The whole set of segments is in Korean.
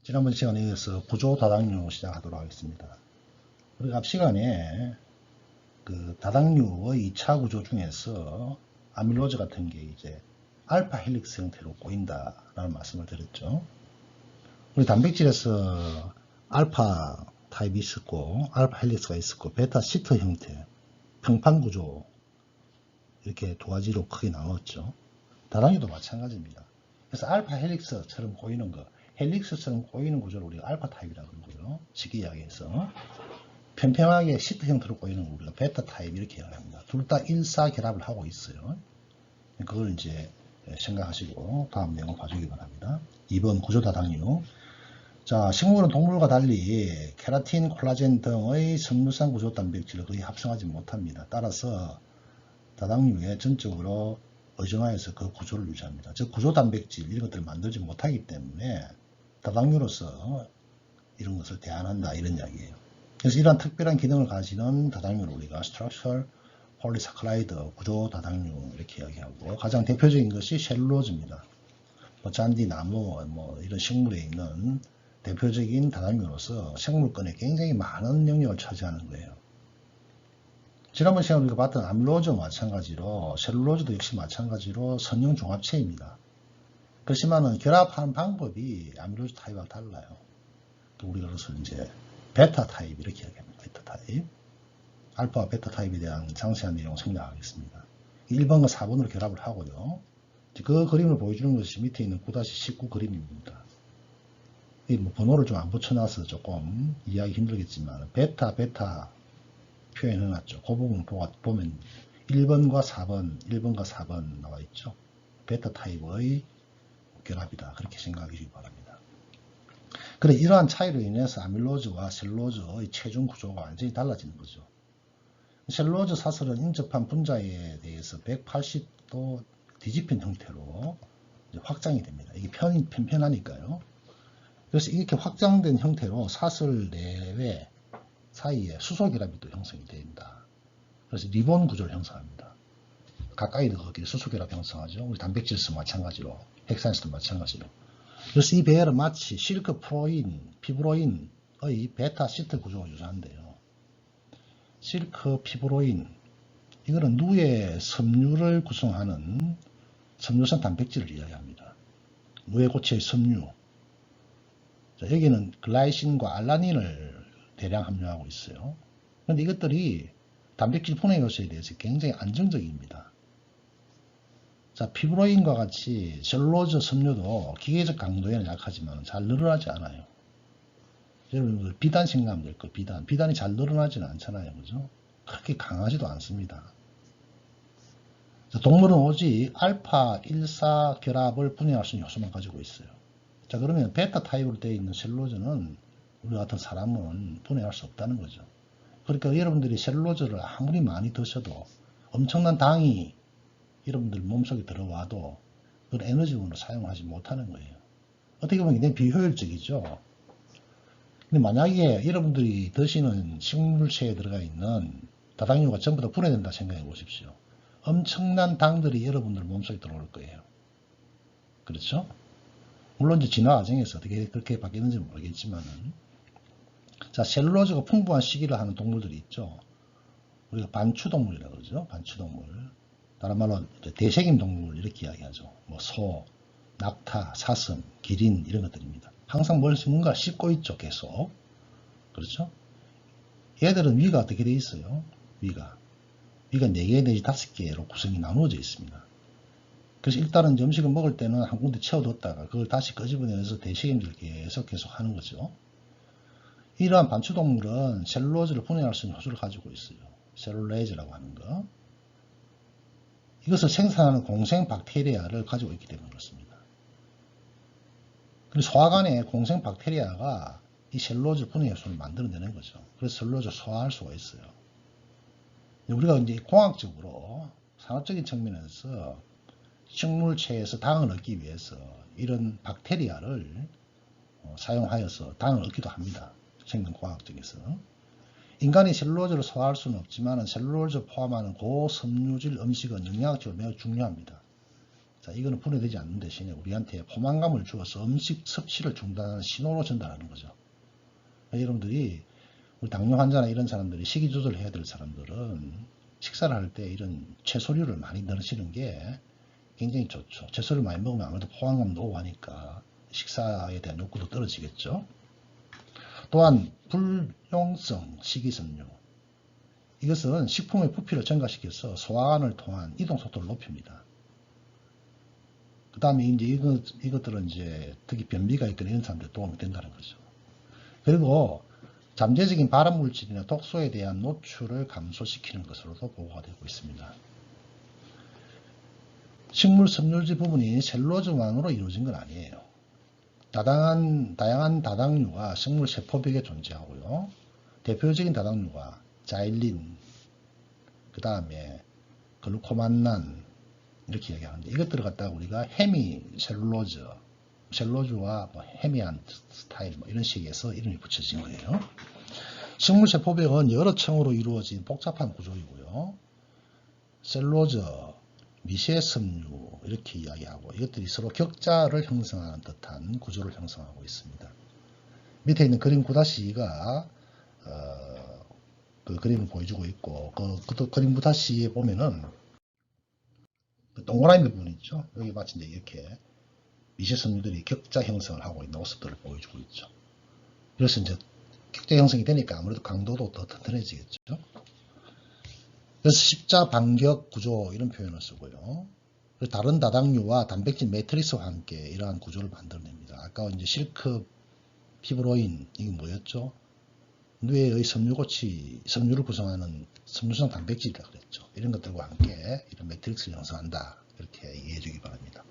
지난번 시간에 이어서 구조 다당류 시작하도록 하겠습니다. 우리가 앞 시간에 그 다당류의 2차 구조 중에서 아밀로즈 같은 게 이제 알파 헬릭스 형태로 꼬인다라는 말씀을 드렸죠. 우리 단백질에서 알파 타입이 있었고 알파 헬릭스가 있었고 베타 시트 형태 평판 구조 이렇게 두 가지로 크게 나눴죠. 다당류도 마찬가지입니다. 그래서 알파 헬릭스처럼 꼬이는 거, 헬릭스처럼 꼬이는 구조를 우리가 알파 타입이라고 그러고요. 쉽게 이야기해서 평평하게 시트 형태로 꼬이는 거 우리가 베타 타입 이렇게 이야기합니다. 둘 다 일사결합을 하고 있어요. 그걸 이제 생각하시고 다음 내용 봐주기 바랍니다. 2번 구조 다당류. 자, 식물은 동물과 달리 케라틴, 콜라겐 등의 섬유상 구조 단백질을 거의 합성하지 못합니다. 따라서 다당류에 전적으로 의존하여서 그 구조를 유지합니다. 즉 구조 단백질 이런 것들을 만들지 못하기 때문에 다당류로서 이런 것을 대안한다 이런 이야기예요. 그래서 이러한 특별한 기능을 가지는 다당류를 우리가 Structural Polysaccharide 구조 다당류 이렇게 이야기하고 가장 대표적인 것이 셀룰로즈입니다. 잔디, 나무 이런 식물에 있는 대표적인 다당류로서 생물권에 굉장히 많은 영역을 차지하는 거예요. 지난번 시간에 우리가 봤던 아밀로즈와 마찬가지로 셀룰로즈도 역시 마찬가지로 선형 종합체입니다. 그렇지만은 결합하는 방법이 아밀로즈 타입과 달라요. 우리가 그래서 이제 베타 타입 이렇게 이야기합니다. 베타 타입. 알파와 베타 타입에 대한 상세한 내용 생략하겠습니다. 1번과 4번으로 결합을 하고요. 그 그림을 보여주는 것이 밑에 있는 9-19 그림입니다. 뭐 번호를 좀 안 붙여놔서 조금 이해하기 힘들겠지만 베타 표현해놨죠. 그 부분 보면 1번과 4번 나와 있죠. 베타 타입의 결합이다. 그렇게 생각해 주시기 바랍니다. 그래 이러한 차이로 인해서 아밀로즈와 셀룰로즈의 체중 구조가 완전히 달라지는 거죠. 셀룰로즈 사슬은 인접한 분자에 대해서 180도 뒤집힌 형태로 확장이 됩니다. 이게 편편하니까요. 그래서 이렇게 확장된 형태로 사슬 내외 사이에 수소결합이 또 형성이 됩니다. 그래서 리본 구조를 형성합니다. 가까이 거기에 수소결합 형성하죠. 우리 단백질에서 마찬가지로, 핵산에서도 마찬가지로. 그래서 이 배열은 마치 실크 프로인, 피브로인의 베타 시트 구조가 유사한데요. 실크 피브로인, 이거는 누의 섬유를 구성하는 섬유성 단백질을 이야기합니다. 누의 고체의 섬유. 자, 여기는 글라이신과 알라닌을 대량 함유하고 있어요. 그런데 이것들이 단백질 분해 요소에 대해서 굉장히 안정적입니다. 자, 피브로인과 같이 셀룰로즈 섬유도 기계적 강도에는 약하지만 잘 늘어나지 않아요. 여러분 비단 생각하면 될 거예요. 비단이 잘 늘어나지는 않잖아요. 그죠? 그렇게 강하지도 않습니다. 자, 동물은 오직 알파 1사 결합을 분해할 수 있는 요소만 가지고 있어요. 자, 그러면 베타 타입으로 되어 있는 셀룰로즈는 우리 같은 사람은 분해할 수 없다는 거죠. 그러니까 여러분들이 셀룰로즈를 아무리 많이 드셔도 엄청난 당이 여러분들 몸속에 들어와도 그걸 에너지원으로 사용하지 못하는 거예요. 어떻게 보면 굉장히 비효율적이죠. 근데 만약에 여러분들이 드시는 식물체에 들어가 있는 다당류가 전부 다 분해된다 생각해 보십시오. 엄청난 당들이 여러분들 몸속에 들어올 거예요. 그렇죠? 물론 이제 진화 과정에서 어떻게 그렇게 바뀌는지 모르겠지만은, 자, 셀룰로즈가 풍부한 식이를 하는 동물들이 있죠. 우리가 반추동물이라고 그러죠. 반추동물. 다른 말로 대sek임 동물 이렇게 이야기하죠. 뭐 소, 낙타, 사슴, 기린 이런 것들입니다. 항상 뭔가 씹고 있죠. 계속. 그렇죠? 얘들은 위가 어떻게 되어 있어요? 위가 4개 내지 5개로 구성이 나누어져 있습니다. 그래서 일단은 음식을 먹을 때는 한 군데 채워뒀다가 그걸 다시 끄집어내서 대식임질 계속 하는 거죠. 이러한 반추동물은 셀룰로즈를 분해할 수 있는 효소를 가지고 있어요. 셀룰레이즈라고 하는 거. 이것을 생산하는 공생 박테리아를 가지고 있기 때문에 그렇습니다. 그리고 소화관에 공생 박테리아가 이 셀룰로즈 분해 효소를 만들어내는 거죠. 그래서 셀룰로즈를 소화할 수가 있어요. 우리가 이제 공학적으로 산업적인 측면에서 식물체에서 당을 얻기 위해서 이런 박테리아를 사용하여서 당을 얻기도 합니다. 생명과학적에서. 인간이 셀룰로즈를 소화할 수는 없지만 셀룰로즈를 포함하는 고섬유질 음식은 영양학적으로 매우 중요합니다. 자, 이거는 분해되지 않는 대신에 우리한테 포만감을 주어서 음식 섭취를 중단하는 신호로 전달하는 거죠. 여러분들이 우리 당뇨 환자나 이런 사람들이 식이 조절을 해야 될 사람들은 식사를 할 때 이런 채소류를 많이 넣으시는 게 굉장히 좋죠. 채소를 많이 먹으면 아무래도 포만감도 오고 하니까 식사에 대한 욕구도 떨어지겠죠. 또한 불용성 식이섬유, 이것은 식품의 부피를 증가시켜서 소화관을 통한 이동 속도를 높입니다. 그 다음에 이제 이것들은 이제 특히 변비가 있거나 이런 사람들에 도움이 된다는 거죠. 그리고 잠재적인 발암물질이나 독소에 대한 노출을 감소시키는 것으로도 보고가 되고 있습니다. 식물 섬유질 부분이 셀룰로즈만으로 이루어진 건 아니에요. 다양한 다당류가 식물 세포벽에 존재하고요. 대표적인 다당류가 자일린, 그 다음에 글루코만난 이렇게 얘기하는데, 이것들을 갖다가 우리가 헤미셀룰로즈, 셀룰로즈와 뭐 헤미안 스타일 뭐 이런 식에서 이름이 붙여진 거예요. 식물 세포벽은 여러 층으로 이루어진 복잡한 구조이고요. 셀룰로즈, 미세섬유 이렇게 이야기하고, 이것들이 서로 격자를 형성하는 듯한 구조를 형성하고 있습니다. 밑에 있는 그림 9-2가 그 그림을 보여주고 있고, 그 그림 9-2에 보면은 그 동그라미 부분 있죠. 여기 마치 이제 이렇게 미세섬유들이 격자 형성을 하고 있는 모습들을 보여주고 있죠. 그래서 이제 격자 형성이 되니까 아무래도 강도도 더 튼튼해지겠죠. 그래서 십자 반격 구조 이런 표현을 쓰고요. 다른 다당류와 단백질 매트리스와 함께 이러한 구조를 만들어냅니다. 아까 이제 실크, 피브로인 이게 뭐였죠? 뇌의 섬유를 구성하는 섬유성 단백질이라고 그랬죠. 이런 것들과 함께 이런 매트릭스를 형성한다. 이렇게 이해해 주기 바랍니다.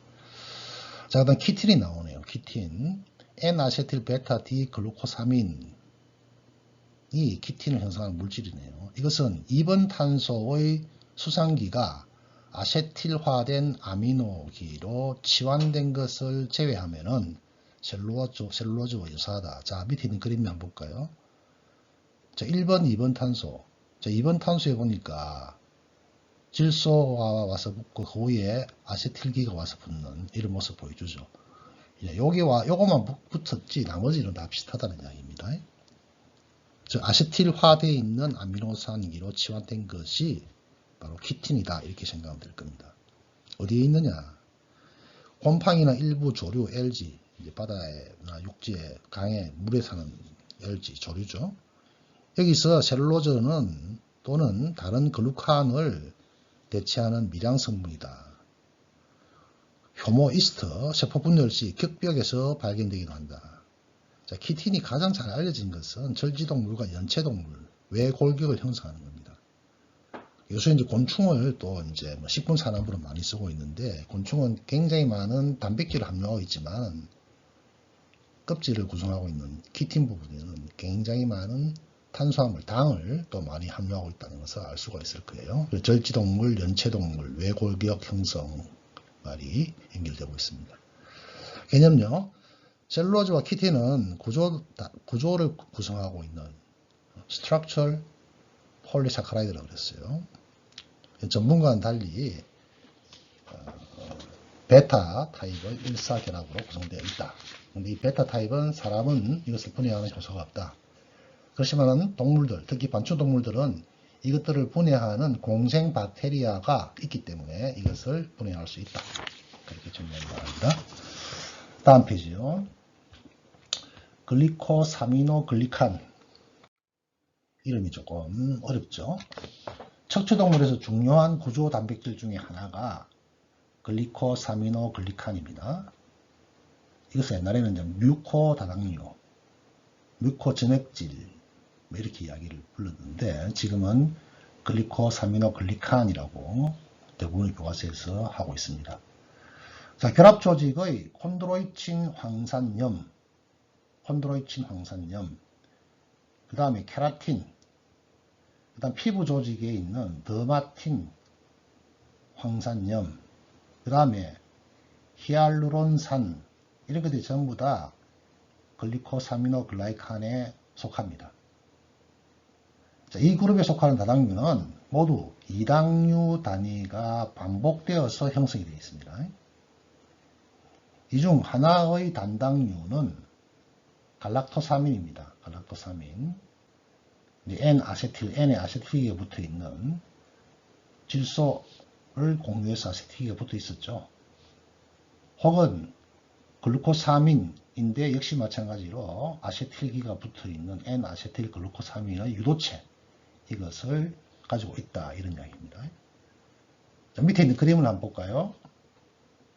자, 그 다음 키틴이 나오네요. 키틴. N-아세틸 베타 디글루코사민이 키틴을 형성하는 물질이네요. 이것은 2번 탄소의 수상기가 아세틸화된 아미노기로 치환된 것을 제외하면은 셀룰로즈와 유사하다. 자, 밑에 있는 그림 한번 볼까요? 자, 1번, 2번 탄소. 자, 2번 탄소에 보니까 질소가 와서 붙고 그 위에 아세틸기가 와서 붙는 이런 모습 보여주죠. 요거만 붙었지 나머지는 다 비슷하다는 이야기입니다. 즉 아세틸화되어 있는 아미노산기로 치환된 것이 바로 키틴이다 이렇게 생각하면 될 겁니다. 어디에 있느냐? 곰팡이나 일부 조류, LG, 이제 바다나 육지에, 강에, 물에 사는 LG, 조류죠. 여기서 셀룰로즈는 또는 다른 글루칸을 대체하는 미량 성분이다. 효모 이스터, 세포 분열 시 격벽에서 발견되기도 한다. 자, 키틴이 가장 잘 알려진 것은 절지동물과 연체동물, 외골격을 형성하는 겁니다. 요새 이제 곤충을 또 이제 뭐 식품 산업으로 많이 쓰고 있는데, 곤충은 굉장히 많은 단백질을 함유하고 있지만 껍질을 구성하고 있는 키틴 부분에는 굉장히 많은 탄수화물, 당을 또 많이 함유하고 있다는 것을 알 수가 있을 거예요. 절지동물, 연체동물, 외골격 형성 말이 연결되고 있습니다. 개념요. 셀룰로즈와 키틴은 구조를 구성하고 있는 structural polysaccharide라고 그랬어요. 전문가와는 달리 베타 타입의 일사결합으로 구성되어 있다. 근데 이 베타 타입은 사람은 이것을 분해하는 효소가 없다. 그렇지만 동물들, 특히 반충동물들은 이것들을 분해하는 공생 박테리아가 있기 때문에 이것을 분해할 수 있다. 그렇게 정리하기 바랍니다. 다음 페이지요. 글리코사미노글리칸. 이름이 조금 어렵죠. 척추동물에서 중요한 구조 단백질 중에 하나가 글리코사미노글리칸입니다. 이것은 옛날에는 이제 뮤코 다당류, 뮤코 점액질 이렇게 이야기를 불렀는데, 지금은 글리코사미노글리칸이라고 대부분의 교과서에서 하고 있습니다. 자, 결합 조직의 콘드로이친 황산염, 그 다음에 케라틴, 그 다음 피부 조직에 있는 더마틴 황산염, 그 다음에 히알루론산, 이런 것들이 전부 다 글리코사미노글라이칸에 속합니다. 자, 이 그룹에 속하는 다당류는 모두 2당류 단위가 반복되어서 형성이 되어 있습니다. 이 중 하나의 단당류는 갈락토사민입니다. 갈락토사민. N-아세틸, N에 아세틸기가 붙어 있는 질소를 공유해서 아세틸기가 붙어 있었죠. 혹은 글루코사민인데 역시 마찬가지로 아세틸기가 붙어 있는 N-아세틸 글루코사민의 유도체, 이것을 가지고 있다, 이런 이야기입니다. 자, 밑에 있는 그림을 한번 볼까요?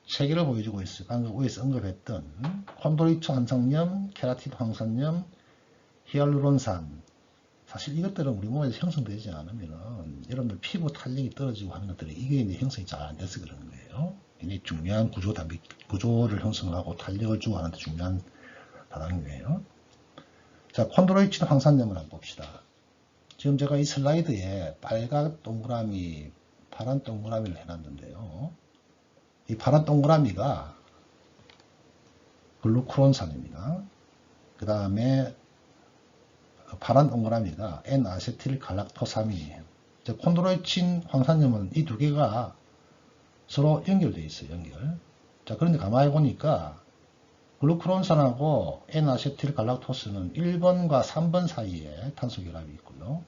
체계를 보여주고 있어요. 방금 위에서 언급했던 콘드로이트 환상염, 케라틴 황산염, 히알루론산. 사실 이것들은 우리 몸에서 형성되지 않으면 여러분들 피부 탄력이 떨어지고 하는 것들이 이게 이제 형성이 잘 안 돼서 그러는 거예요. 굉장히 중요한 구조를 형성하고 탄력을 주고 하는 데 중요한 다당류예요. 자, 콘드로이트 황산염을 한번 봅시다. 지금 제가 이 슬라이드에 빨간 동그라미, 파란 동그라미를 해놨는데요. 이 파란 동그라미가 글루크론산입니다. 그 다음에 파란 동그라미가 N-아세틸 갈락토사민이에요. 콘드로이친 황산염은 이 두 개가 서로 연결되어 있어요. 연결. 자, 그런데 가만히 보니까 글루크론산하고 N-아세틸 갈락토스는 1번과 3번 사이에 탄소 결합이 있고요.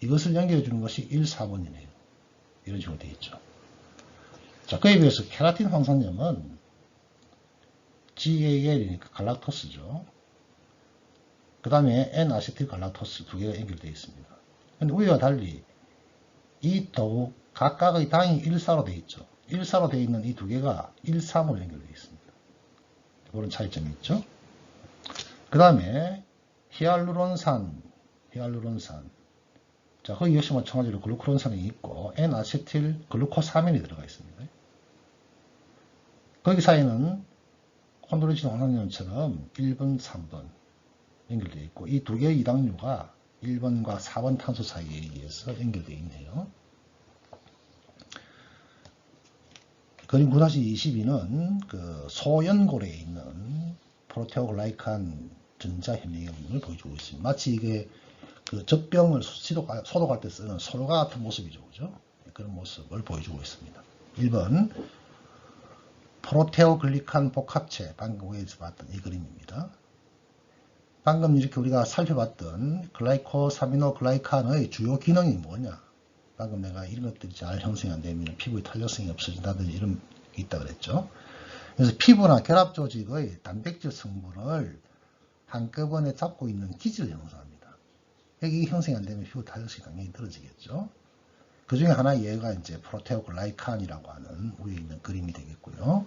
이것을 연결해 주는 것이 1, 4번이네요. 이런 식으로 되어 있죠. 자, 그에 비해서 케라틴 황산염은 GAL이니까 갈락토스죠. 그 다음에 N-아세틸 갈락토스 두 개가 연결되어 있습니다. 근데 우리와 달리 이 더욱 각각의 당이 1사로 되어 있죠. 1사로 되어 있는 이 두 개가 1, 3으로 연결되어 있습니다. 그런 차이점이 있죠. 그 다음에 히알루론산. 자, 거기 역시 마찬가지로 글루크론산이 있고 N-아세틸 글루코사민이 들어가 있습니다. 거기 사이는 콘드로이친 황산염처럼 1번, 3번 연결되어 있고 이 두 개의 이당류가 1번과 4번 탄소 사이에 의해서 연결되어 있네요. 그림 9-22는 그 소연골에 있는 프로테오글라이칸 전자혐의염을 보여주고 있습니다. 마치 이게 그 젖병을 소독할 때 쓰는 솔과 같은 모습이죠. 그죠? 그런 모습을 보여주고 있습니다. 1번 프로테오글리칸 복합체, 방금 위에서 봤던 이 그림입니다. 방금 이렇게 우리가 살펴봤던 글라이코사미노글라이칸의 주요 기능이 뭐냐? 방금 내가 이런 것들이 잘 형성이 안 되면 피부의 탄력성이 없어진다든지 이런 게 있다 그랬죠. 그래서 피부나 결합 조직의 단백질 성분을 한꺼번에 잡고 있는 기질을 형성합니다. 여기 형성이 안 되면 피부 탄력성이 당연히 떨어지겠죠. 그 중에 하나의 예가 이제 프로테오글라이칸이라고 하는 위에 있는 그림이 되겠고요.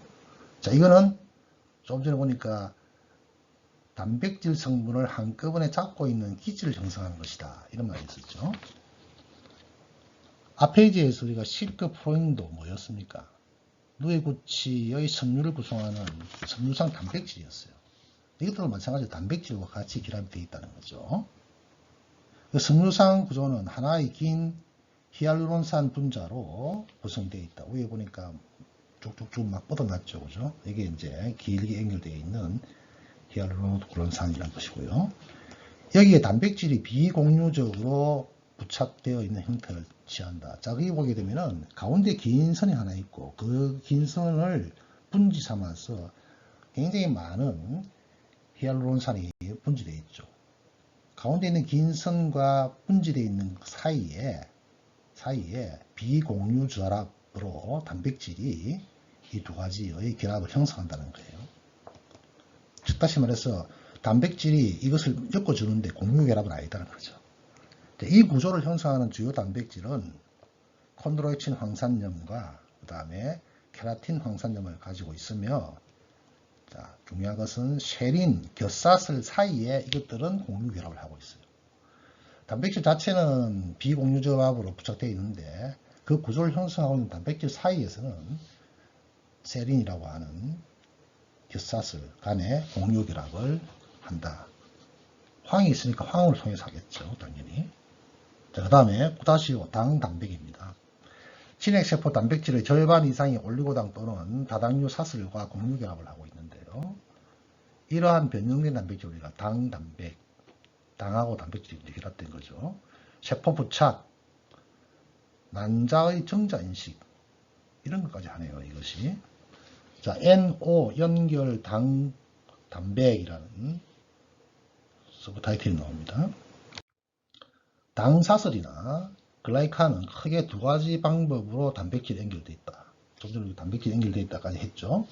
자, 이거는 좀 전에 보니까 단백질 성분을 한꺼번에 잡고 있는 기질을 형성하는 것이다. 이런 말이 있었죠. 앞페이지에서 우리가 실크 프로인도 뭐였습니까? 누에구치의 섬유를 구성하는 섬유상 단백질이었어요. 이것도 마찬가지로 단백질과 같이 결합이 되어 있다는 거죠. 그 섬유상 구조는 하나의 긴 히알루론산 분자로 구성되어 있다. 위에 보니까 쭉쭉쭉 막 뻗어났죠. 그죠? 이게 이제 길게 연결되어 있는 히알루론산이라는 것이고요. 여기에 단백질이 비공유적으로 부착되어 있는 형태를 취한다. 자, 여기 보게 되면은 가운데 긴 선이 하나 있고 그 긴 선을 분지 삼아서 굉장히 많은 히알루론산이 분지되어 있죠. 가운데 있는 긴 선과 분지되어 있는 사이에 비공유 결합으로 단백질이 이 두 가지의 결합을 형성한다는 거예요. 즉 다시 말해서 단백질이 이것을 엮어주는데 공유 결합은 아니다는 거죠. 이 구조를 형성하는 주요 단백질은 콘드로이친 황산염과 그 다음에 케라틴 황산염을 가지고 있으며, 자, 중요한 것은 쉐린, 겹사슬 사이에 이것들은 공유 결합을 하고 있어요. 단백질 자체는 비공유 결합으로 부착되어 있는데 그 구조를 형성하고 있는 단백질 사이에서는 세린이라고 하는 겹사슬 간에 공유 결합을 한다. 황이 있으니까 황을 통해서 하겠죠. 당연히. 자, 그 다음에 9-5 당단백입니다. 진핵세포 단백질의 절반 이상이 올리고당 또는 다당류 사슬과 공유 결합을 하고 있는데요. 이러한 변형된 단백질 우리가 당단백, 당하고 단백질이 결합된 거죠. 세포 부착, 난자의 정자 인식, 이런 것까지 하네요. 이것이. 자, NO 연결 단백이라는 서브타이틀이 나옵니다. 당사슬이나 글라이칸은 크게 두 가지 방법으로 단백질이 연결되어 있다. 좀 전에 단백질이 연결되어 있다까지 했죠.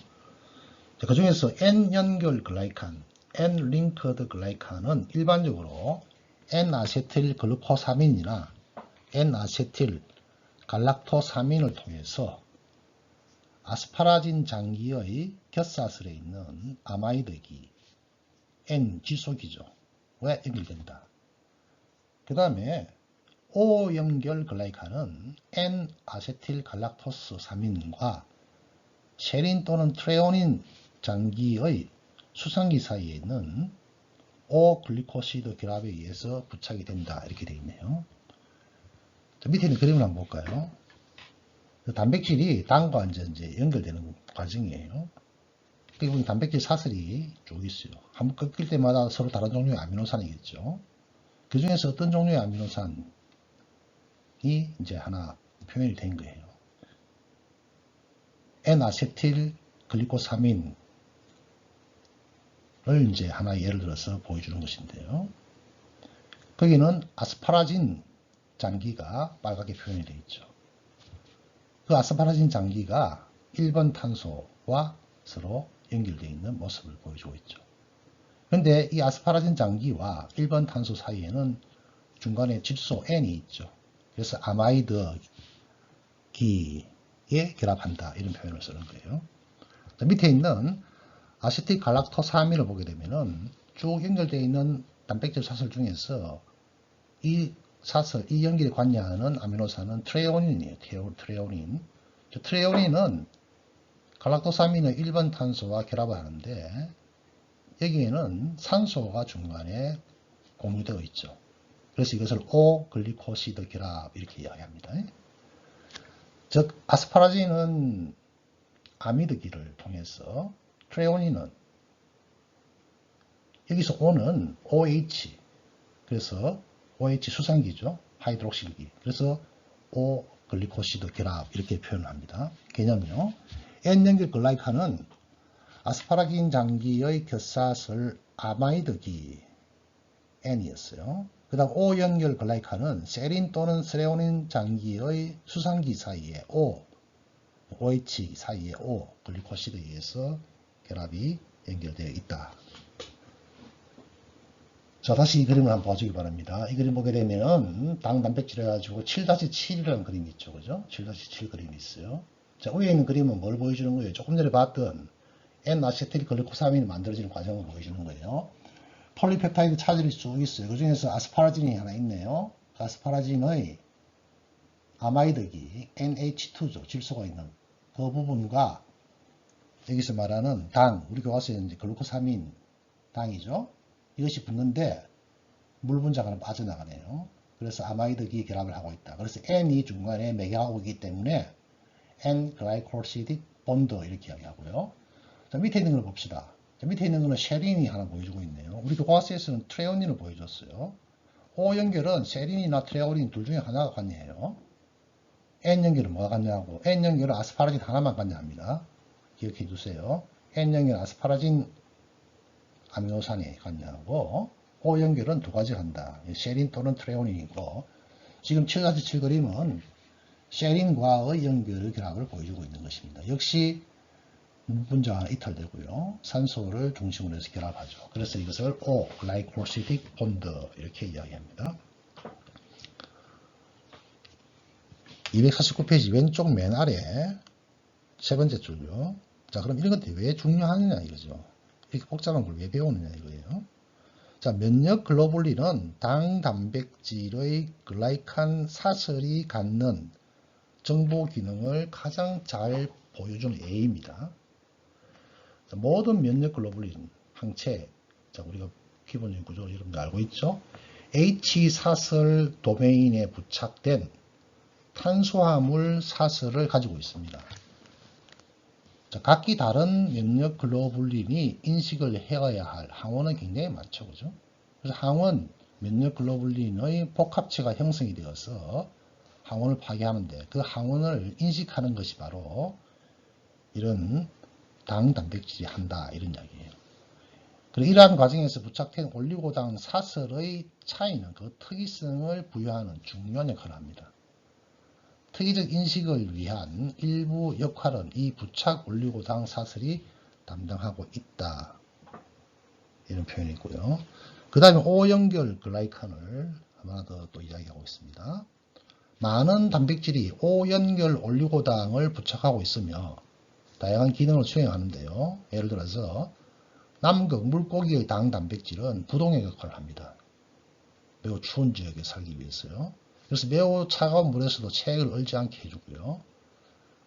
그 중에서 N-연결 글라이칸, N-링크드 글라이칸은 일반적으로 N-아세틸 글루코사민이나 N-아세틸 갈락토사민을 통해서 아스파라진 장기의 곁사슬에 있는 아마이드기 N-지속이죠. 왜 연결된다. 그 다음에 O 연결 글라이칸은 N-아세틸 갈락토스 사민과 세린 또는 트레오닌 장기의 수상기 사이에 있는 O-글리코시드 결합에 의해서 부착이 된다. 이렇게 되어 있네요. 자, 밑에 있는 그림을 한번 볼까요? 단백질이 당과 이제 연결되는 과정이에요. 여기 단백질 사슬이 쭉 있어요. 한번 꺾일 때마다 서로 다른 종류의 아미노산이겠죠. 그 중에서 어떤 종류의 아미노산이 이제 하나 표현이 된 거예요. N-아세틸 글리코사민을 이제 하나 예를 들어서 보여주는 것인데요. 거기는 아스파라진 장기가 빨갛게 표현이 되어 있죠. 그 아스파라진 장기가 1번 탄소와 서로 연결되어 있는 모습을 보여주고 있죠. 그런데 이 아스파라진 장기와 1번 탄소 사이에는 중간에 질소 N이 있죠. 그래서 아마이드 기에 결합한다. 이런 표현을 쓰는 거예요. 밑에 있는 아세틸 갈락토사민을 보게 되면은 쭉 연결되어 있는 단백질 사슬 중에서 이 연결에 관여하는 아미노산은 트레오닌이에요. 트레오닌. 트레오닌은 갈락토사민의 1번 탄소와 결합을 하는데 여기에는 산소가 중간에 공유되어 있죠. 그래서 이것을 O-글리코시드 결합 이렇게 이야기합니다. 즉 아스파라진은 아미드기를 통해서 트레오닌은 여기서 O는 OH 그래서 OH 수상기죠. 하이드록실기. 그래서 O-글리코시드 결합 이렇게 표현합니다. 개념이요. N-연결 글라이칸은 아스파라긴 장기의 곁사슬 아마이드기 N이었어요. 그 다음 O-연결 글라이칸은 세린 또는 스레오닌 장기의 수상기 사이에 OH 사이에 O, 글리코시드에 의해서 결합이 연결되어 있다. 자, 다시 이 그림을 한번 봐주기 바랍니다. 이 그림 보게 되면 당 단백질 해가지고 7-7이라는 그림이 있죠. 그죠? 7-7 그림이 있어요. 자, 위에 있는 그림은 뭘 보여주는 거예요? 조금 전에 봤던 N-아세틸 글루코사민이 만들어지는 과정을 보여주는 거예요. 폴리펩타이드 차질이 쭉 있어요. 그 중에서 아스파라진이 하나 있네요. 그 아스파라진의 아마이드기 NH2죠. 질소가 있는 그 부분과 여기서 말하는 당, 우리 교과서에 이제 글루코사민 당이죠. 이것이 붙는데 물 분자가 빠져나가네요. 그래서 아마이드기 결합을 하고 있다. 그래서 N이 중간에 매개하고 있기 때문에 N-글라이콜시딕 본드 이렇게 이야기하고요. 자, 밑에 있는 걸 봅시다. 자, 밑에 있는 거는 세린이 하나 보여주고 있네요. 우리 교과서에서는 트레오닌을 보여줬어요. O 연결은 세린이나 트레오닌 둘 중에 하나가 관여해요. N 연결은 뭐가 관여하고 N 연결은 아스파라진 하나만 관여합니다. 기억해 두세요. N 연결 아스파라진 아미노산이 관여하고 O 연결은 두 가지 한다. 세린 또는 트레오닌이고 지금 7-7 그림은 세린과의 연결 결합을 보여주고 있는 것입니다. 역시 분자가 이탈되고요. 산소를 중심으로 해서 결합하죠. 그래서 이것을 O, 글라이콜시딕 본드 이렇게 이야기합니다. 249페이지 왼쪽 맨 아래 세 번째 줄요. 자, 그럼 이런 것들이 왜 중요하느냐 이거죠. 이렇게 복잡한 걸 왜 배우느냐 이거예요. 자, 면역 글로불린은 당 단백질의 글라이칸 사슬이 갖는 정보 기능을 가장 잘 보여주는 A입니다. 자, 모든 면역 글로불린 항체, 자, 우리가 기본적인 구조 여러분들 알고 있죠? H 사슬 도메인에 부착된 탄수화물 사슬을 가지고 있습니다. 자, 각기 다른 면역 글로불린이 인식을 해야 할 항원은 굉장히 많죠. 그죠? 그래서 항원, 면역 글로불린의 복합체가 형성이 되어서 항원을 파괴하는데 그 항원을 인식하는 것이 바로 이런 당 단백질이 한다 이런 이야기예요. 그리고 이러한 과정에서 부착된 올리고당 사슬의 차이는 그 특이성을 부여하는 중요한 역할을 합니다. 특이적 인식을 위한 일부 역할은 이 부착 올리고당 사슬이 담당하고 있다. 이런 표현이 있고요. 그 다음에 O연결 글라이칸을 하나 더 또 이야기하고 있습니다. 많은 단백질이 O연결 올리고당을 부착하고 있으며 다양한 기능을 수행하는데요. 예를 들어서 남극 물고기의 당 단백질은 부동의 역할을 합니다. 매우 추운 지역에 살기 위해서요. 그래서 매우 차가운 물에서도 체액을 얼지 않게 해주고요.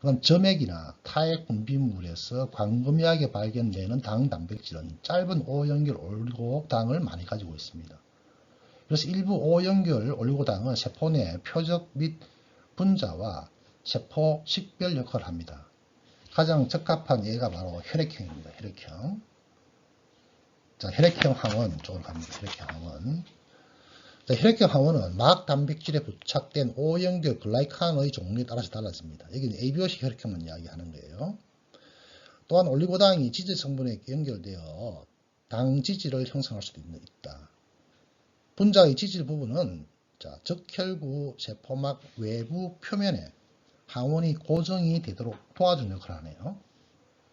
그럼 점액이나 타액 분비물에서 광범위하게 발견되는 당 단백질은 짧은 O연결 올리고당을 많이 가지고 있습니다. 그래서 일부 O연결 올리고당은 세포 내 표적 및 분자와 세포 식별 역할을 합니다. 가장 적합한 예가 바로 혈액형입니다. 혈액형. 자, 혈액형 항원 쪽으로 갑니다. 혈액형 항원. 자, 혈액형 항원은 막 단백질에 부착된 O연결 글라이칸의 종류에 따라서 달라집니다. 여기는 ABO식 혈액형만 이야기하는 거예요. 또한 올리고당이 지질 성분에 연결되어 당 지질을 형성할 수도 있다. 분자의 지질 부분은 자, 적혈구 세포막 외부 표면에 항원이 고정이 되도록 도와주는 역할을 하네요.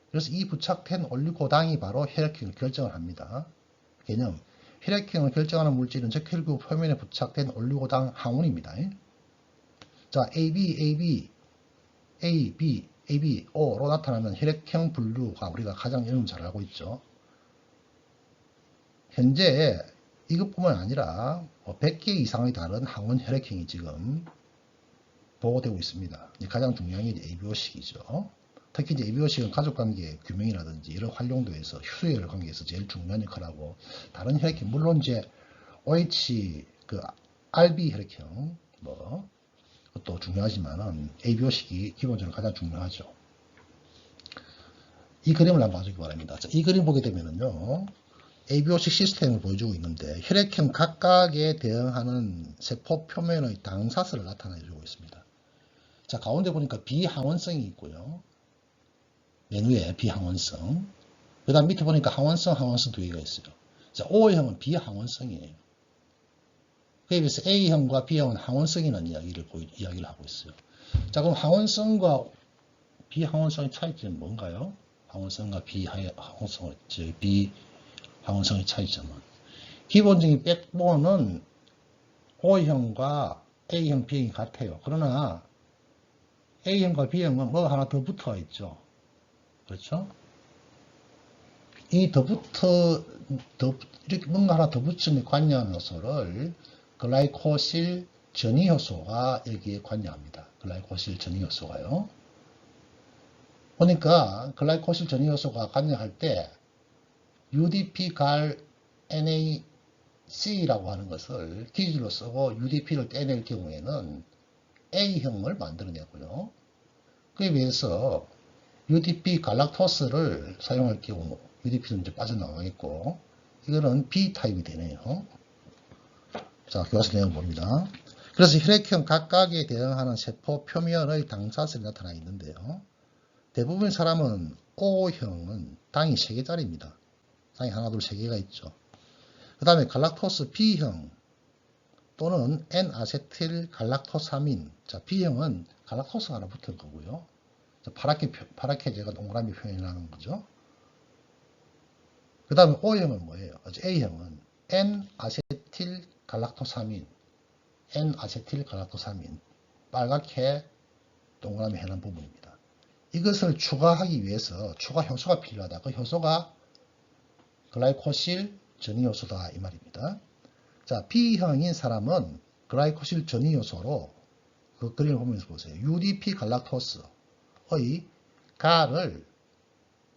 그래서 이 부착된 올리고당이 바로 혈액형을 결정을 합니다. 개념. 혈액형을 결정하는 물질은 적혈구 표면에 부착된 올리고당 항원입니다. 자, ABO로 나타나는 혈액형 분류가 우리가 가장 여러분 잘 알고 있죠. 현재 이것뿐만 아니라 100개 이상의 다른 항원 혈액형이 지금 보고되고 있습니다. 가장 중요한 게 ABO식이죠. 특히 이제 ABO식은 가족관계 규명이라든지 이런 활용도에서 휴수혈 관계에서 제일 중요한 역할을 하고, 다른 혈액형 물론 이제 OH RB 혈액형 그것도 중요하지만은 ABO식이 기본적으로 가장 중요하죠. 이 그림을 한번 봐주기 바랍니다. 자, 이 그림 보게 되면은요, ABO식 시스템을 보여주고 있는데 혈액형 각각에 대응하는 세포 표면의 당사슬을 나타내주고 있습니다. 자, 가운데 보니까 비항원성이 있고요. 맨 위에 비항원성. 그 다음 밑에 보니까 항원성 두 개가 있어요. 자, O형은 비항원성이에요. 그에 비해서 A형과 B형은 항원성이라는 이야기를 하고 있어요. 자, 그럼 항원성과 비항원성의 차이점은 뭔가요? 항원성과 비항원성의 차이점은 기본적인 백본은 O형과 A형, B형이 같아요. 그러나 A형과 B형은 뭐가 하나 더 붙어 있죠. 그렇죠? 이 이렇게 뭔가 하나 더 붙임에 관여하는 요소를 글라이코실 전이 효소가 여기에 관여합니다. 글라이코실 전이 효소가요. 보니까 글라이코실 전이 효소가 관여할 때 UDP 갈 NAC라고 하는 것을 기준으로 쓰고 UDP를 떼낼 경우에는 A형을 만들어내고요. 그에 비해서 UDP 갈락토스를 사용할 경우 UDP는 이제 빠져나가겠고, 이거는 B타입이 되네요. 자, 교과서 내용 봅니다. 그래서 혈액형 각각에 대응하는 세포 표면의 당사슬이 나타나 있는데요. 대부분의 사람은 O형은 당이 3개짜리입니다. 당이 하나, 둘, 3개가 있죠. 그 다음에 갈락토스 B형 또는 N-아세틸 갈락토사민. 자, B형은 갈락토스가 하나 붙은 거고요. 파랗게 제가 동그라미 표현하는 거죠. 그 다음에 O형은 뭐예요? A형은 N-아세틸 갈락토사민. N-아세틸 갈락토사민. 빨갛게 동그라미 해놓은 부분입니다. 이것을 추가하기 위해서 추가 효소가 필요하다. 그 효소가 글라이코실 전이 효소다 이 말입니다. 자, B형인 사람은 글라이코실 전이 효소로 그 그림을 보면서 보세요. UDP 갈락토스의 가를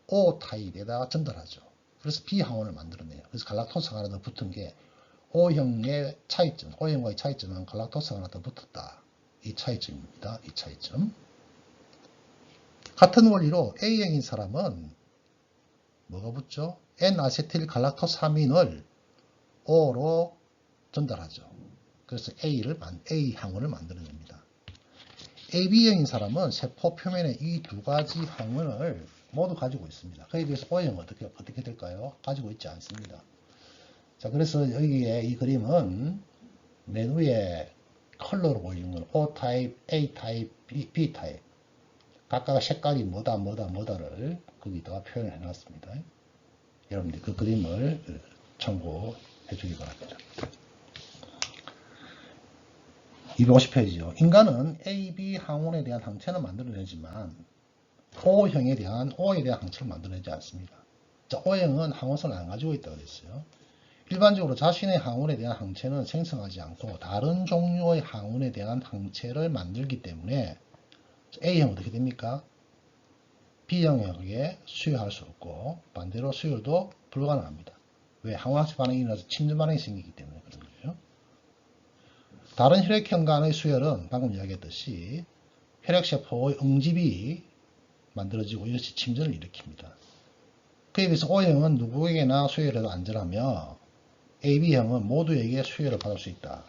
O 타입에다가 전달하죠. 그래서 B항원을 만들어내요. 그래서 갈락토스가 하나 더 붙은 게 O형의 차이점, O형과의 차이점은 갈락토스가 하나 더 붙었다. 이 차이점입니다. 이 차이점. 같은 원리로 A형인 사람은 뭐가 붙죠? N-아세틸 갈락토사민을 O로 전달하죠. 그래서 A항원을 만들어냅니다. AB형인 사람은 세포 표면에 이 두 가지 항원을 모두 가지고 있습니다. 그에 비해서 O형은 어떻게 될까요? 가지고 있지 않습니다. 자, 그래서 여기에 이 그림은 맨 위에 컬러로 보이는 건 O 타입, A 타입, B 타입. 각각 색깔이 뭐다를 거기다가 표현을 해놨습니다. 여러분들 그 그림을 참고해 주기 바랍니다. 250페이지요. 인간은 A, B 항원에 대한 항체는 만들어내지만 O에 대한 항체를 만들어내지 않습니다. 자, O형은 항원성을 안 가지고 있다고 그랬어요. 일반적으로 자신의 항원에 대한 항체는 생성하지 않고 다른 종류의 항원에 대한 항체를 만들기 때문에 A형은 어떻게 됩니까? B형에게 수혈할 수 없고 반대로 수혈도 불가능합니다. 왜? 항원학적 반응이 일어나서 침전 반응이 생기기 때문에 그런 거예요. 다른 혈액형 간의 수혈은 방금 이야기했듯이 혈액세포의 응집이 만들어지고 이것이 침전을 일으킵니다. 그에 비해서 O형은 누구에게나 수혈해도 안전하며 AB형은 모두에게 수혈을 받을 수 있다.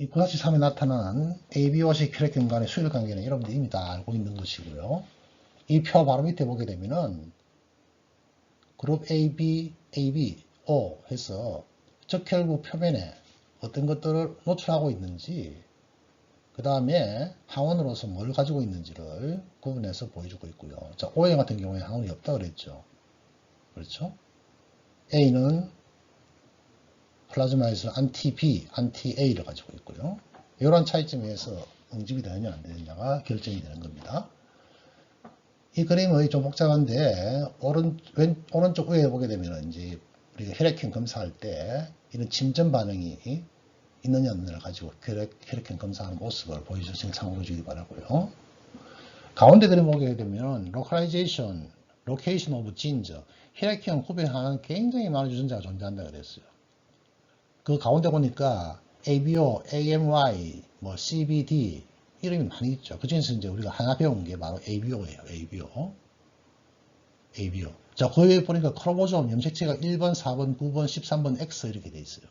이 9-3에 나타난 ABO식 혈액형 간의 수혈 관계는 여러분들이 이미 다 알고 있는 것이고요. 이 표 바로 밑에 보게 되면은 그룹 AB, O 해서 적혈구 표면에 어떤 것들을 노출하고 있는지 그 다음에 항원으로서 뭘 가지고 있는지를 구분해서 보여주고 있고요. 자, O형 같은 경우에 항원이 없다 그랬죠. 그렇죠? A는 플라즈마에서 안티-B, 안티-A를 가지고 있고요. 이런 차이점에서 응집이 되느냐 안 되느냐가 결정이 되는 겁니다. 이 그림의 좀 복잡한데 오른쪽 위에 보게 되면 이제 우리가 혈액형 검사할 때 이런 침전 반응이 있느냐 없느냐를 가지고 혈액형 검사하는 모습을 보여주시면 참고해 주기 바라고요. 가운데 그림 보게 되면 localization, location of genes, 혈액형 구별하는 굉장히 많은 유전자가 존재한다 그랬어요. 그 가운데 보니까 ABO, AMY, 뭐 CBD 이름이 많이 있죠. 그 중에서 이제 우리가 하나 배운 게 바로 ABO예요. ABO. 자, 거기에 보니까 크로모솜 염색체가 1번, 4번, 9번, 13번 X 이렇게 돼 있어요.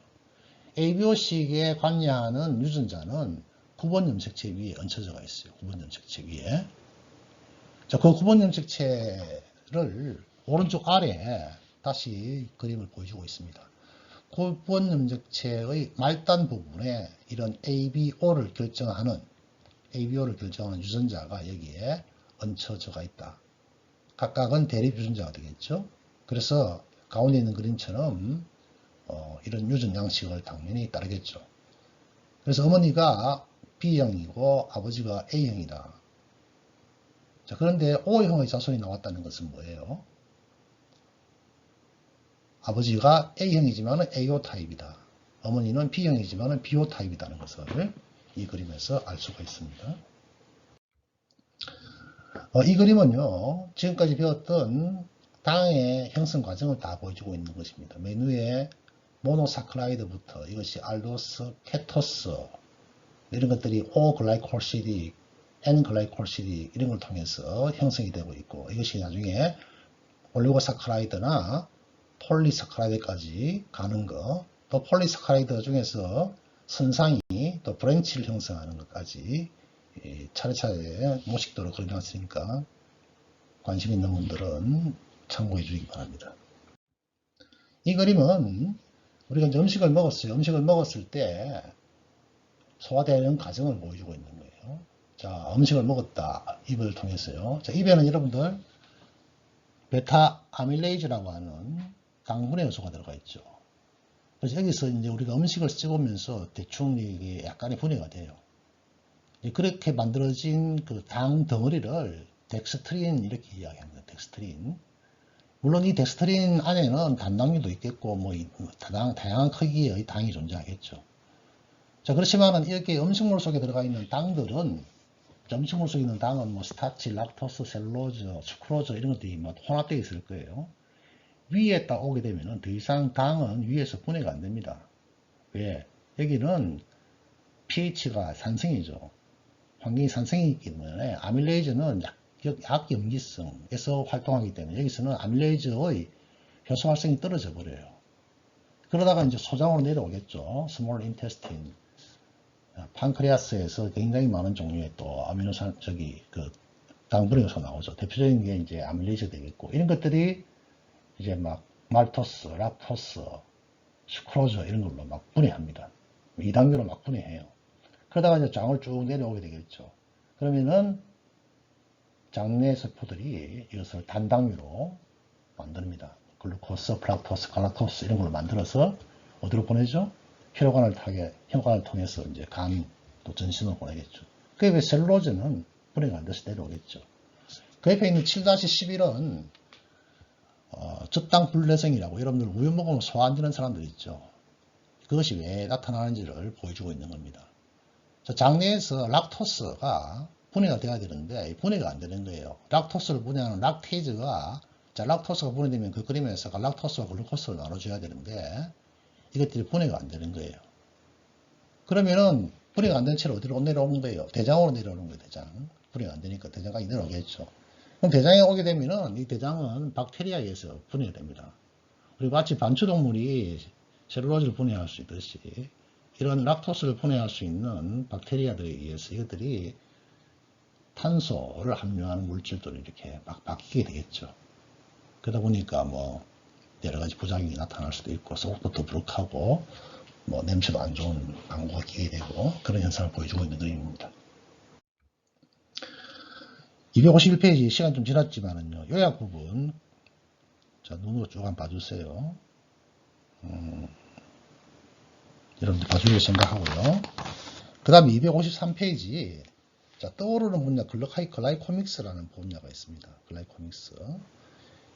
ABO식에 관여하는 유전자는 9번 염색체 위에 얹혀져 있어요. 9번 염색체 위에. 자, 그 9번 염색체를 오른쪽 아래에 다시 그림을 보여주고 있습니다. 9번 염색체의 말단 부분에 이런 ABO를 결정하는 유전자가 여기에 얹혀져 있다. 각각은 대립 유전자가 되겠죠. 그래서 가운데 있는 그림처럼 이런 유전 양식을 당연히 따르겠죠. 그래서 어머니가 B형이고 아버지가 A형이다. 자, 그런데 O형의 자손이 나왔다는 것은 뭐예요? 아버지가 A형이지만 AO 타입이다. 어머니는 B형이지만 BO 타입이라는 것을 이 그림에서 알 수가 있습니다. 이 그림은요, 지금까지 배웠던 당의 형성 과정을 다 보여주고 있는 것입니다. 맨 위에 모노사크라이드부터 이것이 알도스, 케토스 이런 것들이 O-글라이콜시딕, N-글라이콜시딕 이런 걸 통해서 형성이 되고 있고 이것이 나중에 올리고사카라이드나 폴리사카라이드까지 가는 거, 또 폴리사카라이드 중에서 선상이 또 브랜치를 형성하는 것까지 차례차례 모식도로 그려놨으니까 관심 있는 분들은 참고해 주시기 바랍니다. 이 그림은 우리가 이제 음식을 먹었어요. 음식을 먹었을 때 소화되는 과정을 보여주고 있는 거예요. 자, 음식을 먹었다. 입을 통해서요. 자, 입에는 여러분들 베타 아밀레이즈라고 하는 당분의 요소가 들어가 있죠. 그래서 여기서 이제 우리가 음식을 씹으면서 대충 이게 약간의 분해가 돼요. 그렇게 만들어진 그 당 덩어리를 덱스트린 이렇게 이야기합니다. 덱스트린. 물론 이 덱스트린 안에는 단당류도 있겠고 뭐 다양한 크기의 당이 존재하겠죠. 자, 그렇지만은 이렇게 음식물 속에 들어가 있는 당들은 음식물 속에 있는 당은 뭐 스타치, 락토스, 셀룰로즈, 수크로즈 이런 것들이 뭐 혼합되어 있을 거예요. 위에 딱 오게 되면은 더 이상 당은 위에서 분해가 안 됩니다. 왜? 여기는 pH가 산성이죠. 환경이 산성이기 때문에 아밀레이즈는 약염기성에서 활동하기 때문에 여기서는 아밀레이즈의 효소 활성이 떨어져 버려요. 그러다가 이제 소장으로 내려오겠죠. 스몰 인테스틴, 판크레아스에서 굉장히 많은 종류의 또 아미노산 당분해서 나오죠. 대표적인 게 이제 아밀레이즈 되겠고, 이런 것들이 이제 막 말토스, 락토스, 스크로저 이런 걸로 막 분해합니다. 2단계로 막 분해해요. 그러다가 이제 장을 쭉 내려오게 되겠죠. 그러면은 장내 세포들이 이것을 단당류로 만듭니다. 글루코스, 프락토스, 갈락토스 이런 걸로 만들어서 어디로 보내죠? 혈관을 통해서 이제 간 또 전신으로 보내겠죠. 그 옆에 셀룰로즈는 분해가 안 돼서 내려오겠죠. 그 옆에 있는 7-11은 적당 불내성이라고 여러분들 우유 먹으면 소 안 되는 사람들 있죠. 그것이 왜 나타나는지를 보여주고 있는 겁니다. 자, 장내에서 락토스가 분해가 돼야 되는데 분해가 안 되는 거예요. 락토스를 분해하는 락테이즈가 자, 락토스가 분해되면 그 그림에서 갈락토스와 글루코스를 나눠줘야 되는데 이것들이 분해가 안 되는 거예요. 그러면은 분해가 안 된 채로 어디로 내려오는 거예요? 대장으로 내려오는 거예요. 대장. 분해가 안 되니까 대장까지 내려오겠죠. 그럼 대장에 오게 되면은 이 대장은 박테리아에 의해서 분해가 됩니다. 그리고 마치 반추동물이 셀룰로즈를 분해할 수 있듯이 이런 락토스를 분해할 수 있는 박테리아들에 의해서 이것들이 탄소를 함유하는 물질들을 이렇게 막 바뀌게 되겠죠. 그러다 보니까 뭐 여러 가지 부작용이 나타날 수도 있고 속도 더부룩하고 뭐 냄새도 안 좋은 방구가 끼게 되고 그런 현상을 보여주고 있는 그림입니다. 251페이지 시간 좀 지났지만은요. 요약 부분 자 눈으로 쭉 한번 봐주세요. 여러분들 봐주길 생각하고요. 그 다음에 253페이지 자 떠오르는 분야 글라이코믹스라는 분야가 있습니다. 글라이코믹스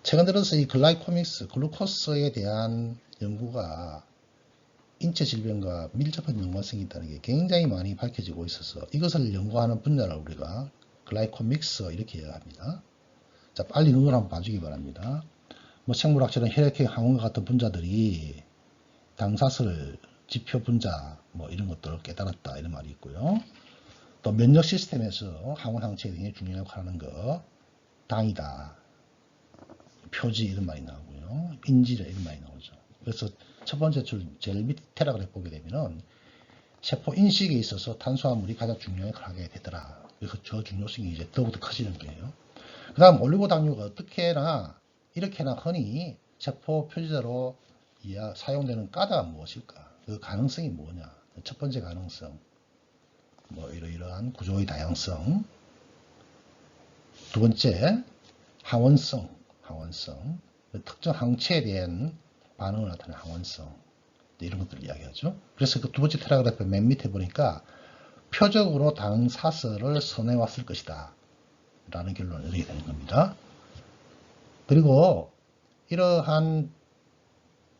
최근 들어서 이 글라이코믹스 글루코스에 대한 연구가 인체 질병과 밀접한 연관성이 있다는 게 굉장히 많이 밝혀지고 있어서 이것을 연구하는 분야를 우리가 글라이코믹스 이렇게 이야기합니다. 자 빨리 눈으로 한번 봐주기 바랍니다. 뭐 생물학처럼 혈액형 항원과 같은 분자들이 당사슬 지표 분자 뭐 이런 것들을 깨달았다 이런 말이 있고요. 또 면역 시스템에서 항원 항체에 굉장히 중요한 역할을 하는 거 당이다. 표지 이런 말이 나오고요. 인지라 이런 말이 나오죠. 그래서 첫 번째 줄 제일 밑 테라그래프 보게 되면은 세포 인식에 있어서 탄수화물이 가장 중요한 역할을 하게 되더라. 그래서 저 중요성이 이제 더욱더 커지는 거예요. 그 다음 올리고당류가 어떻게나 이렇게나 흔히 세포 표지자로 사용되는 까다가 무엇일까? 그 가능성이 뭐냐? 첫 번째 가능성 뭐 이러이러한 구조의 다양성 두 번째 항원성 특정 항체에 대한 반응을 나타내는 항원성 이런 것들을 이야기하죠. 그래서 그 두 번째 테라그래프 맨 밑에 보니까 표적으로 당사슬을 선해왔을 것이다 라는 결론을 내리게 되는 겁니다. 그리고 이러한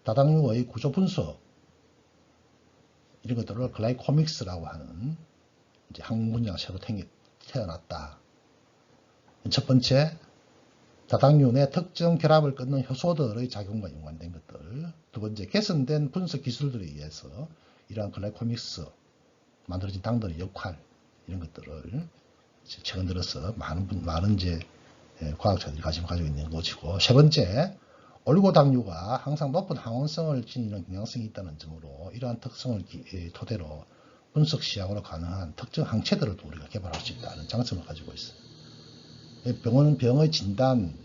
다당류의 구조 분석 이런 것들을 글라이코믹스라고 하는 이제 항문장이 새로 태어났다. 첫 번째 다당류 내 특정 결합을 끊는 효소들의 작용과 연관된 것들. 두 번째 개선된 분석 기술들에 의해서 이러한 글라이코믹스 만들어진 당들의 역할 이런 것들을 최근 들어서 많은 이제 과학자들이 관심 가지고 있는 것이고 세 번째 올리고당류가 항상 높은 항원성을 지니는 경향성이 있다는 점으로 이러한 특성을 토대로 분석 시약으로 가능한 특정 항체들을 우리가 개발할 수 있다는 장점을 가지고 있어요. 병의 진단,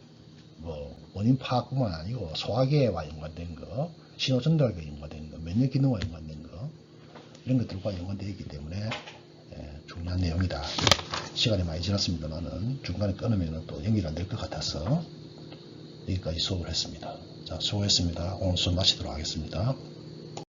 뭐 원인 파악뿐만 아니고 소화계와 연관된 거, 신호 전달과 연관된 거, 면역 기능과 연관된 거 이런 것들과 연관되어 있기 때문에 중요한 내용이다. 시간이 많이 지났습니다만은 중간에 끊으면 또 연결이 안 될 것 같아서 여기까지 수업을 했습니다. 자, 수고했습니다. 오늘 수업 마치도록 하겠습니다.